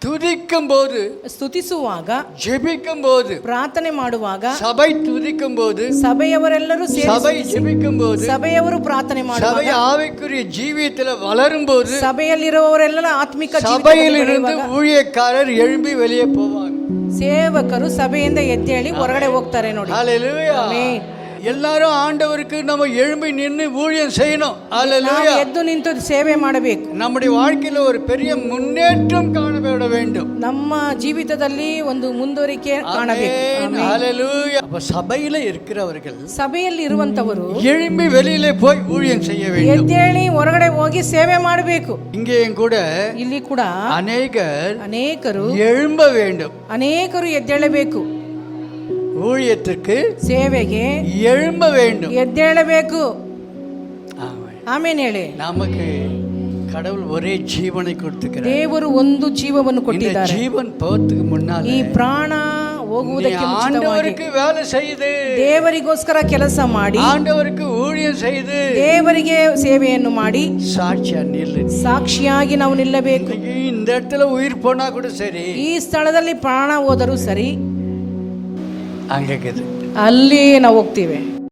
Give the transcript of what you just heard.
துதிக்கும் போது, ಸ್ತುತಿಸುವಾಗ, ஜெபிக்கும் போது, ಪ್ರಾರ್ಥನೆ ಮಾಡುವಾಗ, சபை துதிக்கும் போது, ಸಭೆಯವರೆಲ್ಲರೂ சபை ஜெபிக்கும் போது, ಸಭೆಯವರು ಪ್ರಾರ್ಥನೆ சபை ಮಾಡುವಾಗ, ஆவிக்குரிய ஜீவியத்தில் வளரும் போது, ಸಭೆಯಲ್ಲಿರುವವರೆಲ್ಲ ಆತ್ಮಿಕ சபையில் இருந்து ஊழியக்காரர் எழும்பி வெளியே போவாங்க. ಸೇವಕರು ಸಭೆಯಿಂದ ಎದ್ದೇಳಿ ಹೊರಗಡೆ ಹೋಗ್ತಾರೆ ನೋಡಿ. ஹல்லேலூயா. ಆಮೆನ್. எல்லாரும் ஆண்டவருக்கு நம்ம எழும்பி நின்று ஊழியம் செய்யணும். ஹல்லேலூயா. ಎದ್ದು ನಿಂತು ಸೇವೆ ಮಾಡಬೇಕು. நம்முடைய வாழ்க்கையில ஒரு பெரிய முன்னேற்றம் காணப்பட வேண்டும். ನಮ್ಮ ಜೀವಿತದಲ್ಲಿ ಒಂದು ಮುಂದುವರಿಕೆ ಕಾಣಬೇಕು. ಆಮೆನ್. ஹல்லேலூயா. அப்ப சபையில இருக்கிறவர்கள், ಸಭೆಯಲ್ಲಿ ಇರುವಂತವರು எழும்பி வெளியில போய் ஊழியம் செய்ய வேண்டும். ಎದ್ದೇಳಿ ಹೊರಗಡೆ ಹೋಗಿ ಸೇವೆ ಮಾಡಬೇಕು. இங்கேயும் கூட ಇಲ್ಲಿ ಕೂಡ ಅನೇಕರು எழும்ப வேண்டும். ಅನೇಕರು ಎದ್ದೇಳಬೇಕು. ஊழியத்திற்கு ಸೇವೆಗೆ எழும்ப வேண்டும். ಎದ್ದೇಳಬೇಕು. ஆமென். ಆಮೇಲೆ ಹೇಳಿ, நமக்கு கடவுள் ஒரே ஜீவனை கொடுத்திருக்கிறார். ದೇವರು ಒಂದು ಜೀವವನ್ನು இந்த ಕೊಟ್ಟಿದ್ದಾರೆ. ஜீவன் போறதுக்கு முன்னால ಈ ಪ್ರಾಣ ಹೋಗುವುದಕ್ಕೆ ಮುಂಚಿತವಾಗಿ ஆண்டவருக்கு வேலை செய்து, ದೇವರಿಗೋಸ್ಕರ ಕೆಲಸ ಮಾಡಿ, ஆண்டவருக்கு ஊழியம் செய்து, ದೇವರಿಗೆ ಸೇವೆಯನ್ನು ಮಾಡಿ சாட்சியா நில்லு. ಸಾಕ್ಷಿಯಾಗಿ ನಾವು ನಿಲ್ಲಬೇಕು. இன்னைக்கு இந்த இடத்துல உயிர் போனா கூட சரி, ಈ ಸ್ಥಳದಲ್ಲಿ ಪ್ರಾಣ ಹೋದರೂ ಸರಿ, அங்க இருக்குது. ಅಲ್ಲಿ ನಾವು ಹೋಗ್ತೀವಿ.